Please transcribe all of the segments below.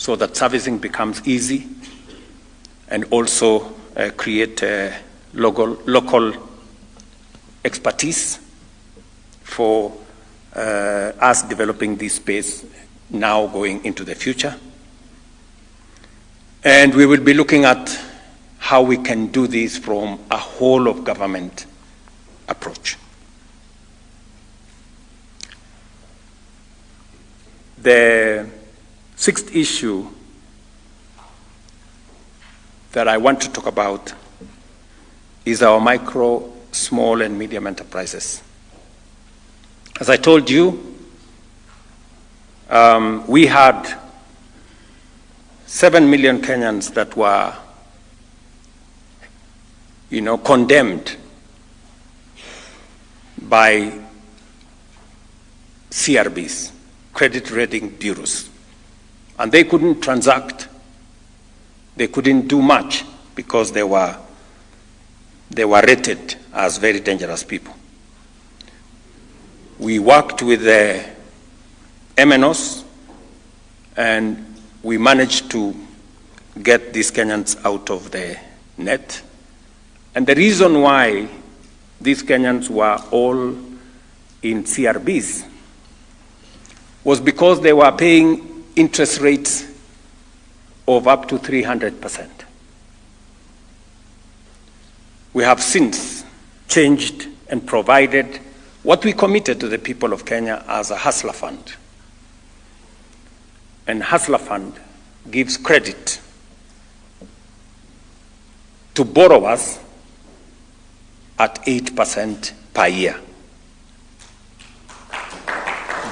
so that servicing becomes easy, and also create local expertise for us developing this space now going into the future. And we will be looking at how we can do this from a whole of government approach. The sixth issue that I want to talk about is our micro, small, and medium enterprises. As I told you, we had 7 million Kenyans that were, condemned by CRBs, credit rating bureaus. And they couldn't transact. They couldn't do much because they were rated as very dangerous people. We worked with the MNOs, and we managed to get these Kenyans out of the net. And the reason why these Kenyans were all in CRBs was because they were paying interest rates of up to 300%. We have since changed and provided what we committed to the people of Kenya as a hustler fund. And hustler fund gives credit to borrowers at 8% per year,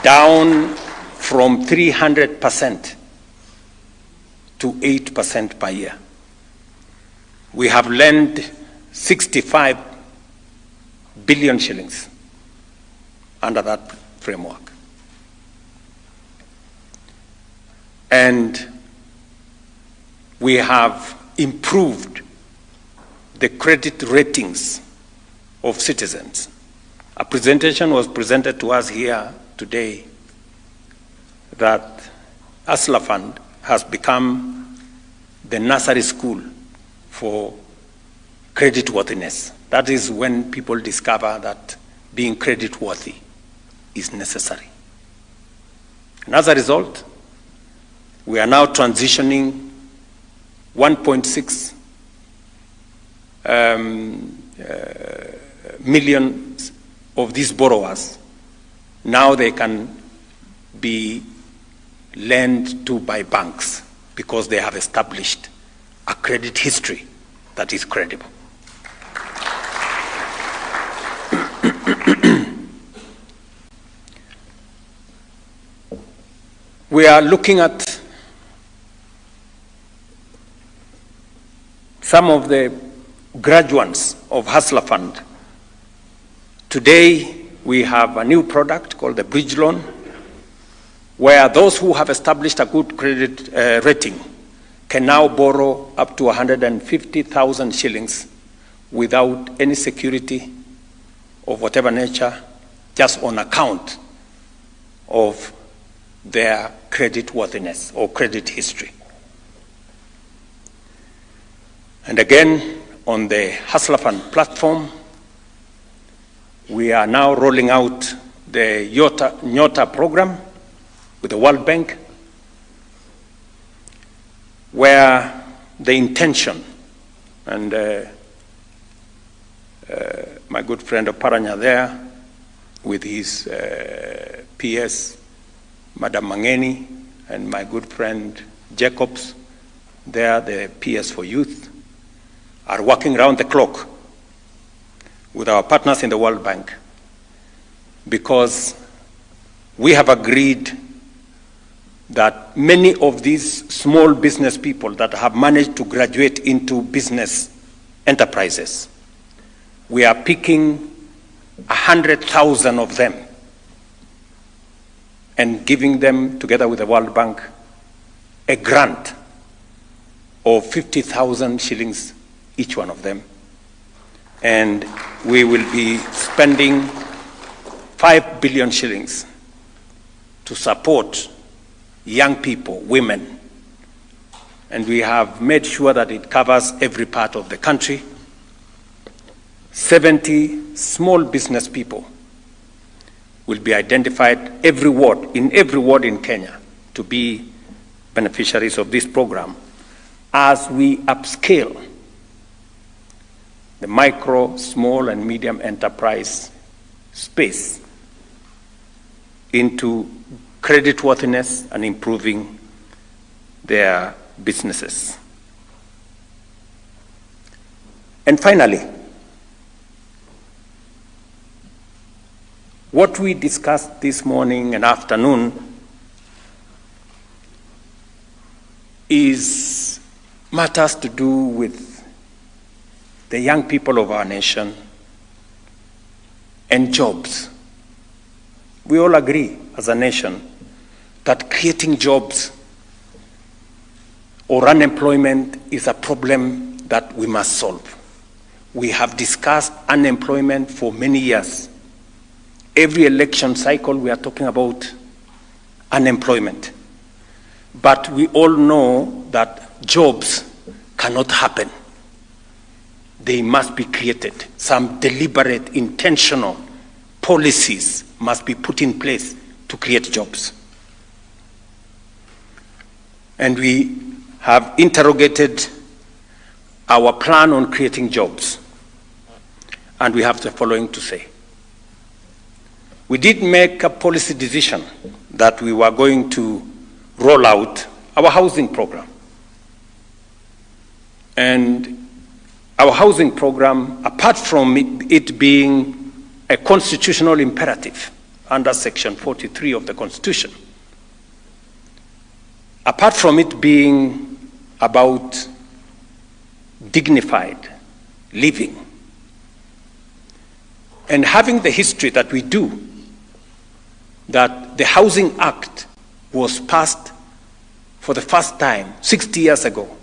down from 300% to 8% per year. We have lent 65 billion shillings under that framework. And we have improved the credit ratings of citizens. A presentation was presented to us here today that Hustler Fund has become the nursery school for creditworthiness. That is when people discover that being creditworthy is necessary. And as a result, we are now transitioning 1.6 million of these borrowers. Now they can be lent to by banks because they have established a credit history that is credible. We are looking at some of the graduates of Hustler Fund. Today, we have a new product called the Bridge Loan, where those who have established a good credit rating can now borrow up to 150,000 shillings without any security of whatever nature, just on account of their creditworthiness or credit history. And again, on the Hustler Fund platform, we are now rolling out the Nyota program with the World Bank, where the intention, and my good friend Oparanya there, with his PS, Madam Mangeni, and my good friend Jacobs, there, the PS for Youth, are working around the clock with our partners in the World Bank, because we have agreed that many of these small business people that have managed to graduate into business enterprises, we are picking 100,000 of them and giving them, together with the World Bank, a grant of 50,000 shillings each one of them. And we will be spending 5 billion shillings to support young people, women, and we have made sure that it covers every part of the country. 70 small business people will be identified in every ward in Kenya to be beneficiaries of this program as we upscale the micro, small, and medium enterprise space into creditworthiness and improving their businesses. And finally, what we discussed this morning and afternoon is matters to do with the young people of our nation and jobs. We all agree as a nation that creating jobs or unemployment is a problem that we must solve. We have discussed unemployment for many years. Every election cycle we are talking about unemployment. But we all know that jobs cannot happen. They must be created. Some deliberate, intentional policies must be put in place to create jobs. And we have interrogated our plan on creating jobs. And we have the following to say. We did make a policy decision that we were going to roll out our housing program. And our housing program, apart from it being a constitutional imperative under Section 43 of the Constitution, apart from it being about dignified living, and having the history that we do, that the Housing Act was passed for the first time 60 years ago.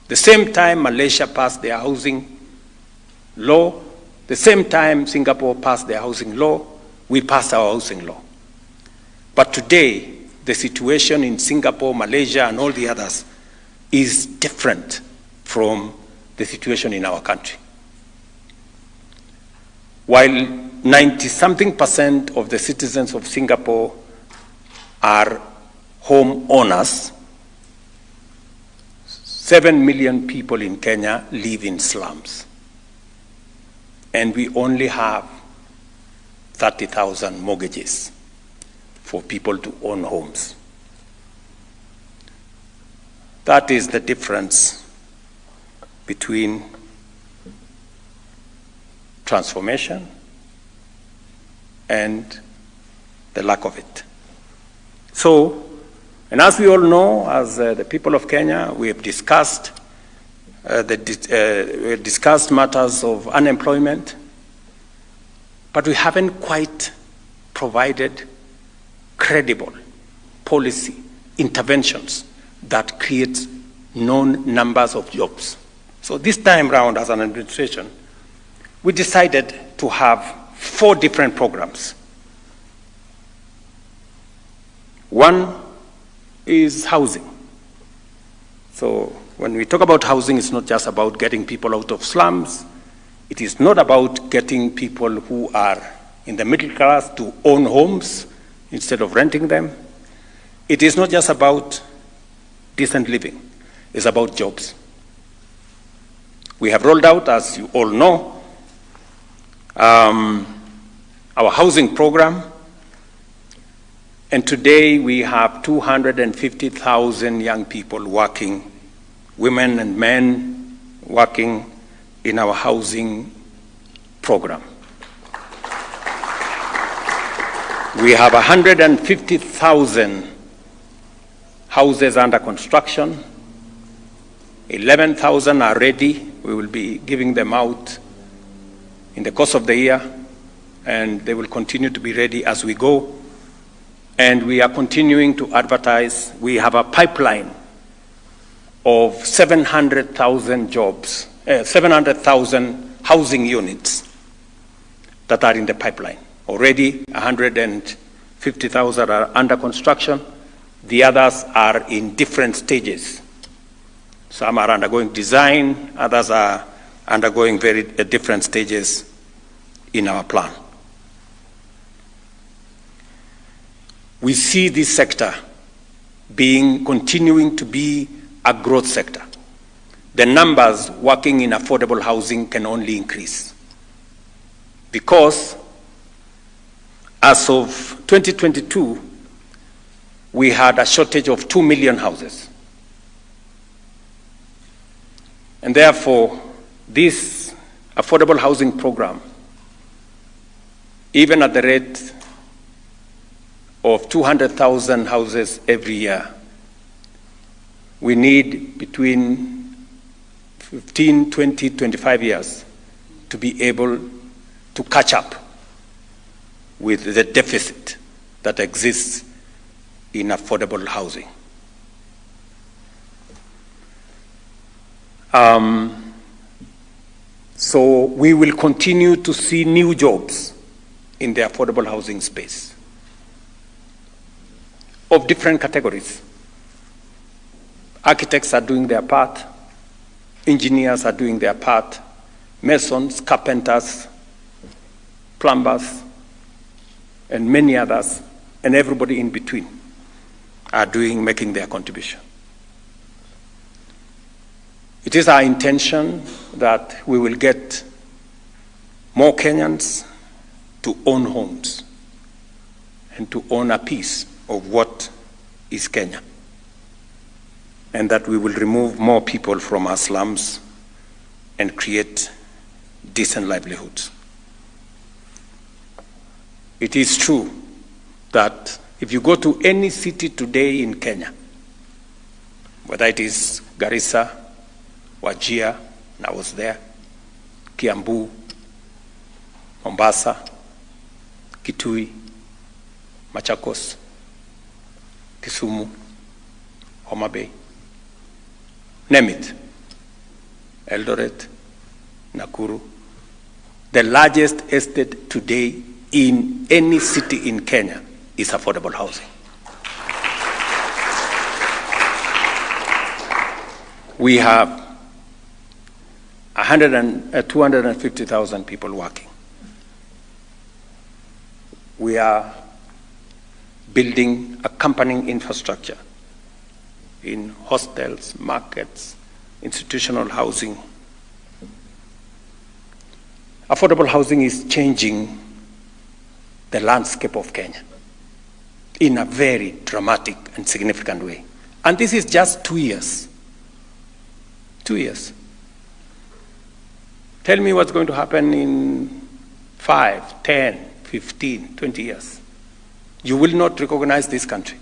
The same time Malaysia passed their housing law, the same time Singapore passed their housing law, we passed our housing law. But today, the situation in Singapore, Malaysia, and all the others is different from the situation in our country. While 90-something% of the citizens of Singapore are home owners, 7 million people in Kenya live in slums. And we only have 30,000 mortgages for people to own homes. That is the difference between transformation and the lack of it. So, and as we all know, as the people of Kenya, we have discussed matters of unemployment, but we haven't quite provided credible policy interventions that create known numbers of jobs. So this time round, as an administration, we decided to have 4 different programs. One is housing. So when we talk about housing, it's not just about getting people out of slums. It is not about getting people who are in the middle class to own homes instead of renting them. It is not just about decent living. It's about jobs. We have rolled out, as you all know, our housing program. And today we have 250,000 young people working, women and men working in our housing program. We have 150,000 houses under construction. 11,000 are ready. We will be giving them out in the course of the year, and they will continue to be ready as we go. And we are continuing to advertise. We have a pipeline of 700,000 jobs, 700,000 housing units that are in the pipeline. Already 150,000 are under construction. The others are in different stages Some are undergoing design, others are undergoing very different stages in our plan. We see this sector continuing to be a growth sector. The numbers working in affordable housing can only increase because as of 2022, we had a shortage of 2 million houses. And therefore, this affordable housing program, even at the rate of 200,000 houses every year, we need between 15, 20, 25 years to be able to catch up with the deficit that exists in affordable housing. So we will continue to see new jobs in the affordable housing space of different categories. Architects are doing their part, engineers are doing their part, masons, carpenters, plumbers, and many others, and everybody in between are making their contribution. It is our intention that we will get more Kenyans to own homes and to own a piece of what is Kenya, and that we will remove more people from our slums and create decent livelihoods. It is true that if you go to any city today in Kenya, whether it is Garissa, Wajir, and I was there, Kiambu, Mombasa, Kitui, Machakos, Kisumu, Homa Bay, name it, Eldoret, Nakuru, the largest estate today in any city in Kenya is affordable housing. We have 250,000 people working. We are building accompanying infrastructure in hostels, markets, institutional housing. Affordable housing is changing the landscape of Kenya in a very dramatic and significant way. And this is just 2 years. 2 years. Tell me what's going to happen in 5, 10, 15, 20 years. You will not recognize this country.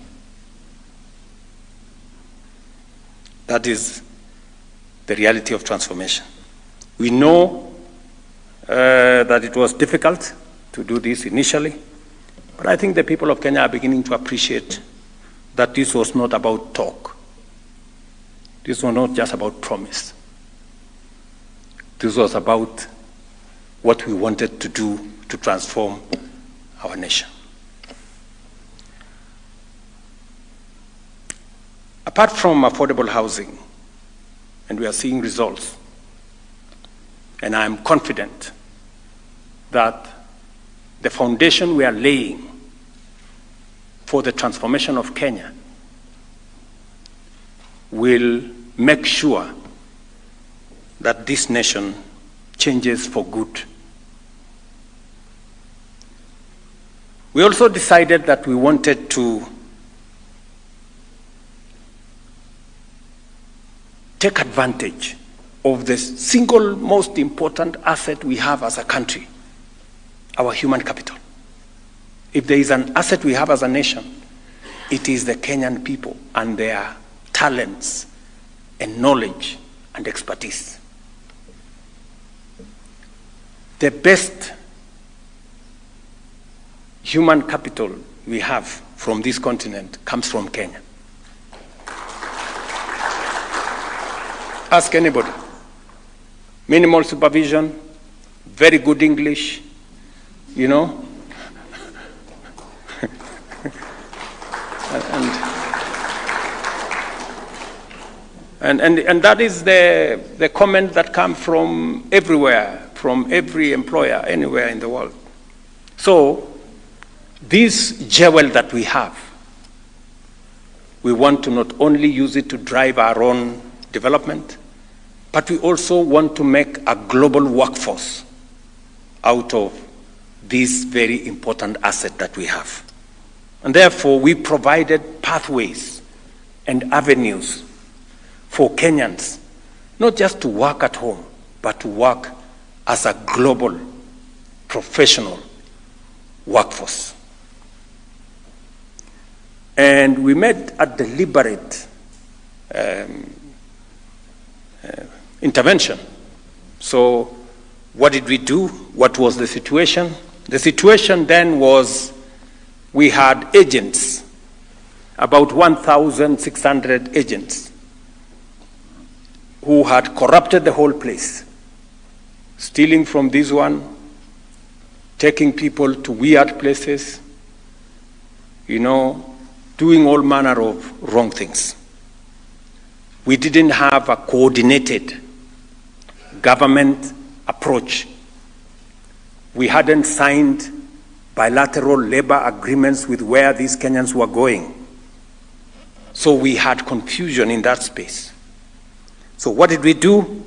That is the reality of transformation. We know that it was difficult to do this initially, but I think the people of Kenya are beginning to appreciate that this was not about talk. This was not just about promise. This was about what we wanted to do to transform our nation. Apart from affordable housing, and we are seeing results, and I am confident that the foundation we are laying for the transformation of Kenya will make sure that this nation changes for good. We also decided that we wanted to take advantage of the single most important asset we have as a country, our human capital. If there is an asset we have as a nation, it is the Kenyan people and their talents and knowledge and expertise. The best human capital we have from this continent comes from Kenya. Ask anybody. Minimal supervision, very good English, you know. And that is the comment that comes from everywhere, from every employer, anywhere in the world. So this jewel that we have, we want to not only use it to drive our own development, but we also want to make a global workforce out of this very important asset that we have. And therefore, we provided pathways and avenues for Kenyans, not just to work at home, but to work as a global, professional workforce. And we made a deliberate intervention. So what did we do? What was the situation? The situation then was we had agents, about 1,600 agents, who had corrupted the whole place, stealing from this one, taking people to weird places, doing all manner of wrong things. We didn't have a coordinated government approach. We hadn't signed bilateral labor agreements with where these Kenyans were going. So we had confusion in that space. So what did we do?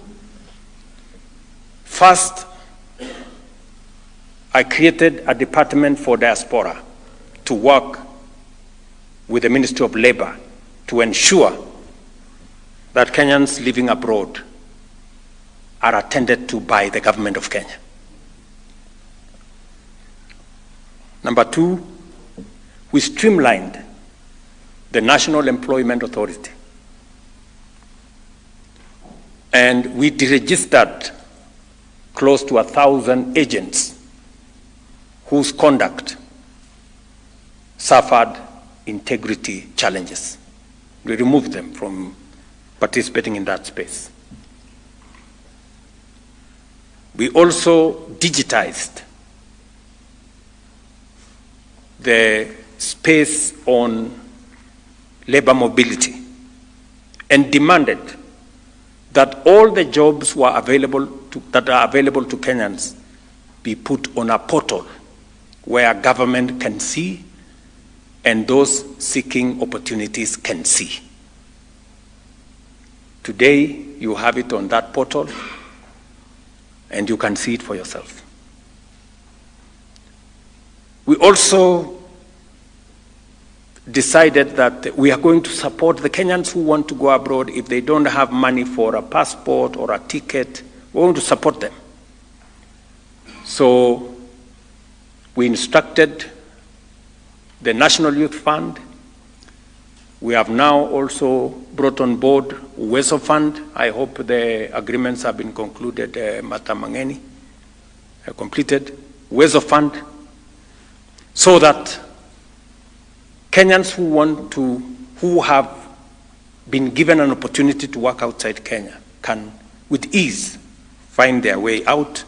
First, I created a department for diaspora to work with the Ministry of Labor to ensure that Kenyans living abroad are attended to by the government of Kenya. Number two, we streamlined the National Employment Authority. And we deregistered close to 1,000 agents whose conduct suffered integrity challenges. We removed them from participating in that space. We also digitized the space on labor mobility and demanded that all the jobs that are available to Kenyans be put on a portal where government can see and those seeking opportunities can see. Today, you have it on that portal and you can see it for yourself. We also decided that we are going to support the Kenyans who want to go abroad. If they don't have money for a passport or a ticket, we want to support them. So we instructed the National Youth Fund. We have now also brought on board USA Fund. I hope the agreements have been concluded, completed. USA Fund, so that Kenyans who have been given an opportunity to work outside Kenya can, with ease, find their way out.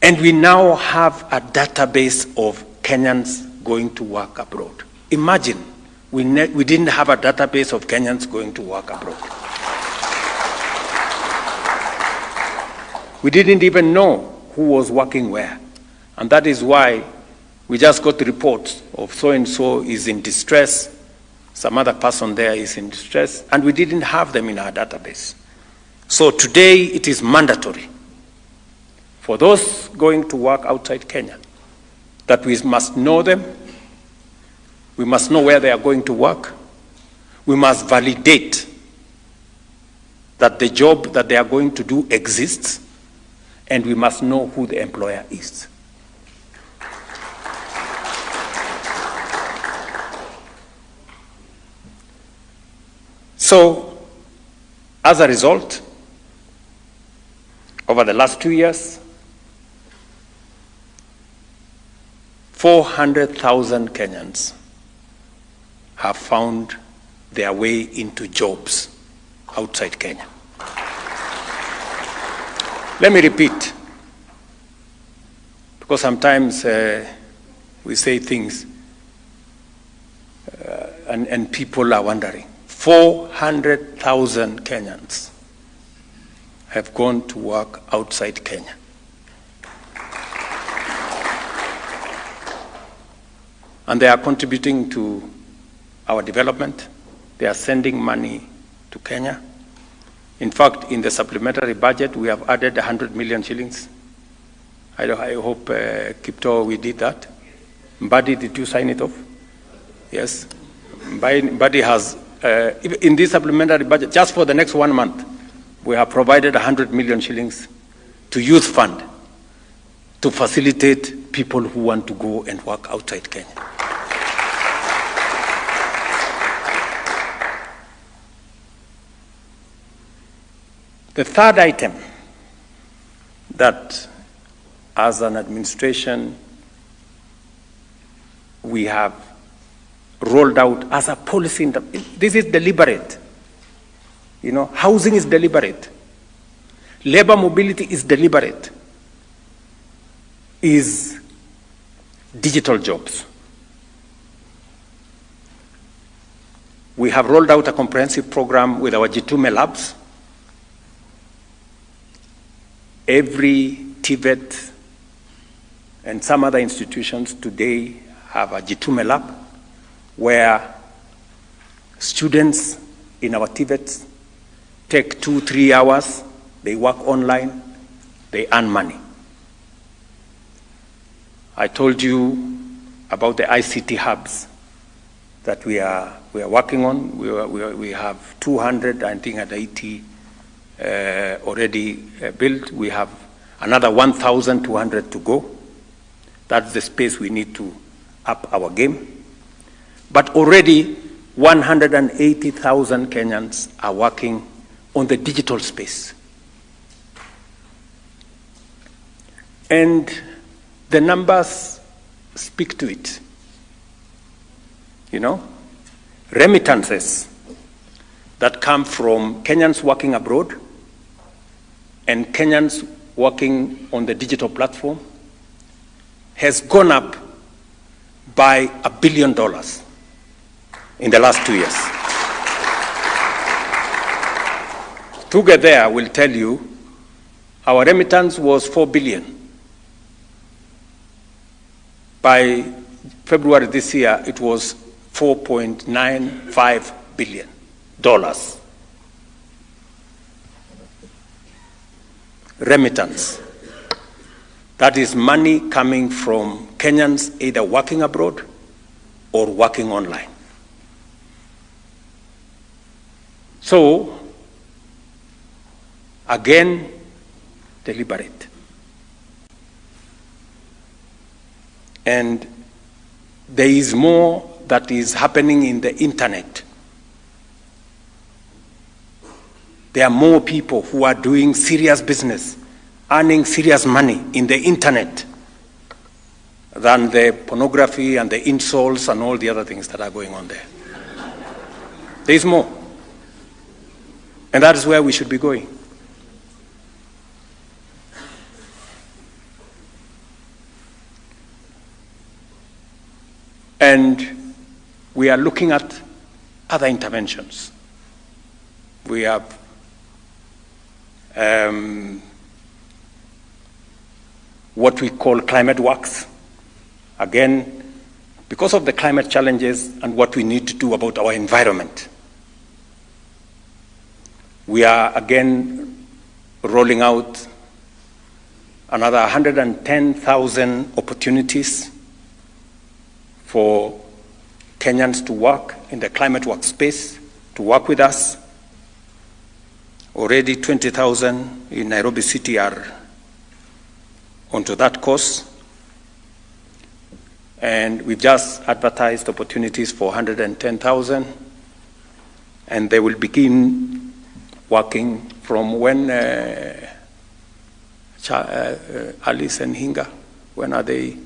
And we now have a database of Kenyans going to work abroad. Imagine, we didn't have a database of Kenyans going to work abroad. We didn't even know who was working where. And that is why we just got reports of so-and-so is in distress, some other person there is in distress, and we didn't have them in our database. So today it is mandatory for those going to work outside Kenya that we must know them, we must know where they are going to work, we must validate that the job that they are going to do exists, and we must know who the employer is. So, as a result, over the last 2 years, 400,000 Kenyans have found their way into jobs outside Kenya. Let me repeat, because sometimes we say things and people are wondering. 400,000 Kenyans have gone to work outside Kenya. And they are contributing to our development. They are sending money to Kenya. In fact, in the supplementary budget, we have added 100 million shillings. I hope, Kipto, we did that. Mbadi, did you sign it off? Yes. Mbadi has, in this supplementary budget, just for the next 1 month, we have provided 100 million shillings to youth fund to facilitate people who want to go and work outside Kenya. The third item that, as an administration, we have rolled out as a policy, this is deliberate. You know, housing is deliberate. Labor mobility is deliberate. Is digital jobs. We have rolled out a comprehensive program with our Jitume labs. Every TVET and some other institutions today have a Jitume lab where students in our TVETs take 2-3 hours, they work online, they earn money. I told you about the ICT hubs that we are working on. We have 280 already built. We have another 1,200 to go. That's the space we need to up our game. But already 180,000 Kenyans are working on the digital space. And the numbers speak to it. You know, remittances that come from Kenyans working abroad and Kenyans working on the digital platform has gone up by $1 billion in the last 2 years. Together, I will tell you, our remittance was 4 billion. By February this year, it was $4.95 billion. Remittance. That is money coming from Kenyans either working abroad or working online. So, again, deliberate. And there is more that is happening in the internet. There are more people who are doing serious business, earning serious money in the internet than the pornography and the insults and all the other things that are going on there. There is more. And that is where we should be going. And we are looking at other interventions. We have what we call climate works. Again, because of the climate challenges and what we need to do about our environment, we are again rolling out another 110,000 opportunities for Kenyans to work in the climate work space, to work with us. Already 20,000 in Nairobi City are onto that course. And we've just advertised opportunities for 110,000. And they will begin working from when, Alice and Hinga, when are they?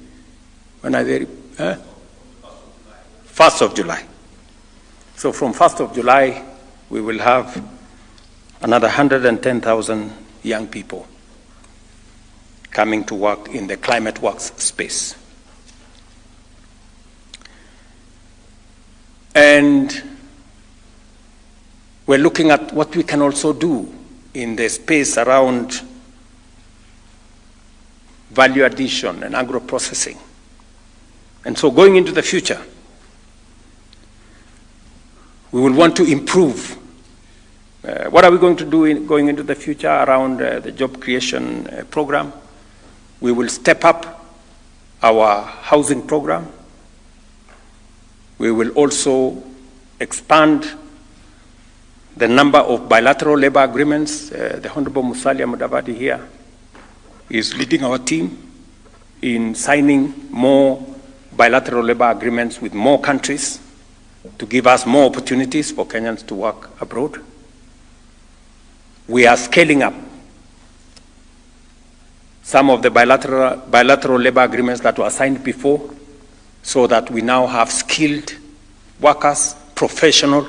1st of July. So from 1st of July, we will have another 110,000 young people coming to work in the climate works space. And we're looking at what we can also do in the space around value addition and agro-processing. And so going into the future, we will want to improve. What are we going to do going into the future around the job creation program? We will step up our housing program. We will also expand the number of bilateral labor agreements. The Honorable Musalia Mudavadi here is leading our team in signing more bilateral labor agreements with more countries to give us more opportunities for Kenyans to work abroad. We are scaling up some of the bilateral labor agreements that were signed before, so that we now have skilled workers, professional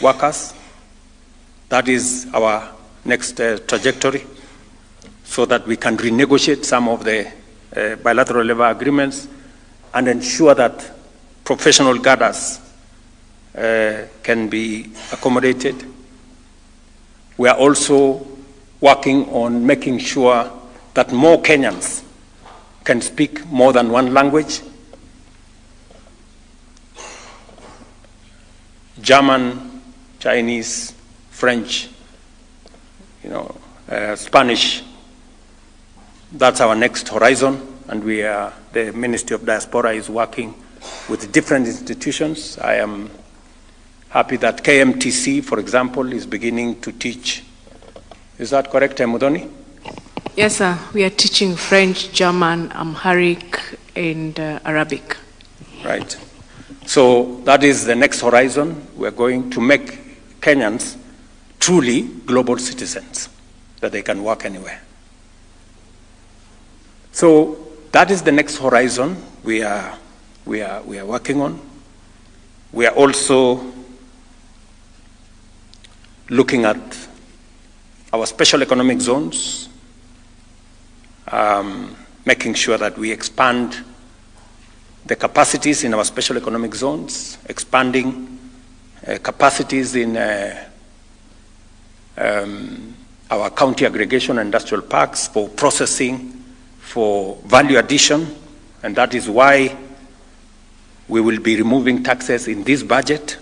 workers. That is our next trajectory, so that we can renegotiate some of the bilateral labor agreements and ensure that professional cadres can be accommodated. We are also working on making sure that more Kenyans can speak more than one language. German, Chinese, French, Spanish. That's our next horizon, and the Ministry of Diaspora is working with different institutions. I am happy that KMTC, for example, is beginning to teach. Is that correct, Mudoni? Yes, sir. We are teaching French, German, Amharic, and Arabic. Right. So that is the next horizon. We're going to make Kenyans truly global citizens, that they can work anywhere. So that is the next horizon we are working on. We are also looking at our special economic zones, making sure that we expand the capacities in our special economic zones, expanding capacities in our county aggregation and industrial parks for processing, for value addition, and that is why we will be removing taxes in this budget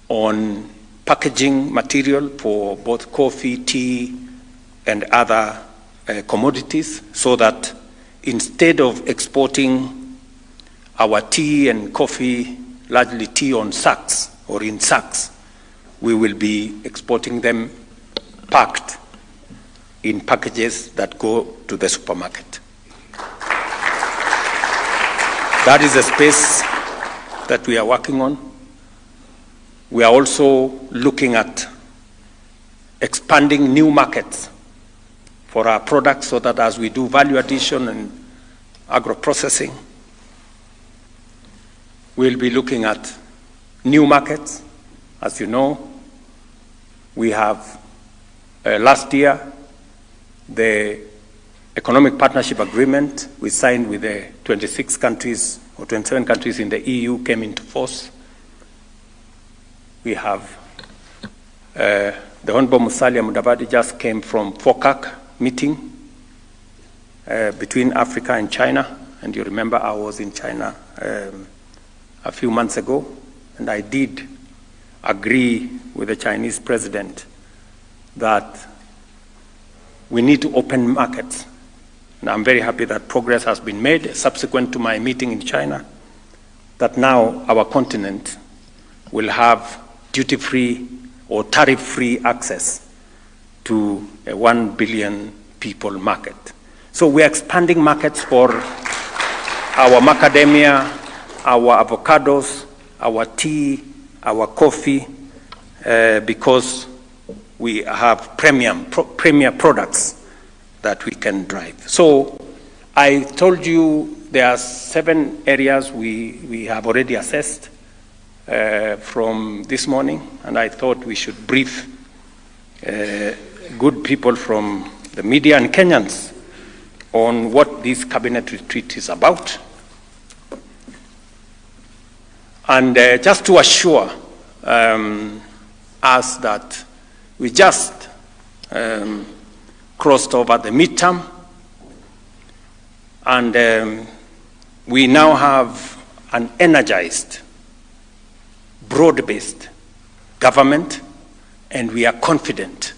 on packaging material for both coffee, tea, and other commodities, so that instead of exporting our tea and coffee, largely tea on sacks or in sacks, we will be exporting them packed in packages that go to the supermarket. That is a space that we are working on. We are also looking at expanding new markets for our products, so that as we do value addition and agro-processing, we'll be looking at new markets. As you know, we have last year the economic partnership agreement we signed with the 26 countries or 27 countries in the EU came into force. We have the Honorable Musalia Mudavadi just came from FOCAC meeting between Africa and China, and you remember I was in China a few months ago, and I did agree with the Chinese president that we need to open markets. And I'm very happy that progress has been made subsequent to my meeting in China, that now our continent will have duty-free or tariff-free access to a 1 billion people market. So we're expanding markets for our macadamia, our avocados, our tea, our coffee, because we have premier products that we can drive. So I told you there are 7 areas we have already assessed from this morning, and I thought we should brief good people from the media and Kenyans on what this cabinet retreat is about. And just to assure us that we just crossed over the midterm, and we now have an energized, broad-based government, and we are confident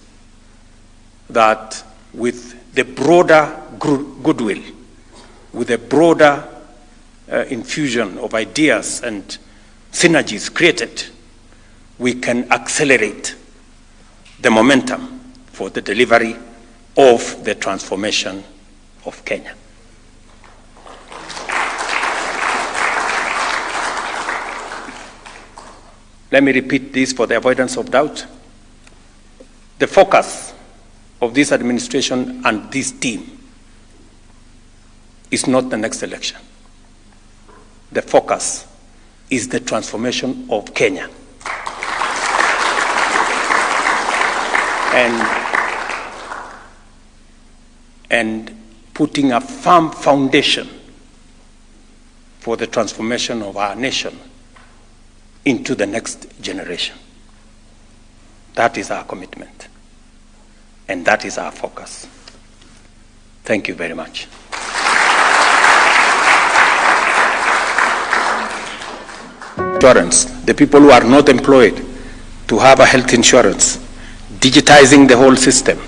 that with the broader goodwill, with a broader infusion of ideas and synergies created, we can accelerate the momentum for the delivery of the transformation of Kenya. Let me repeat this for the avoidance of doubt. The focus of this administration and this team is not the next election. The focus is the transformation of Kenya. And putting a firm foundation for the transformation of our nation into the next generation. That is our commitment, and that is our focus. Thank you very much. Insurance, the people who are not employed to have a health insurance, digitizing the whole system,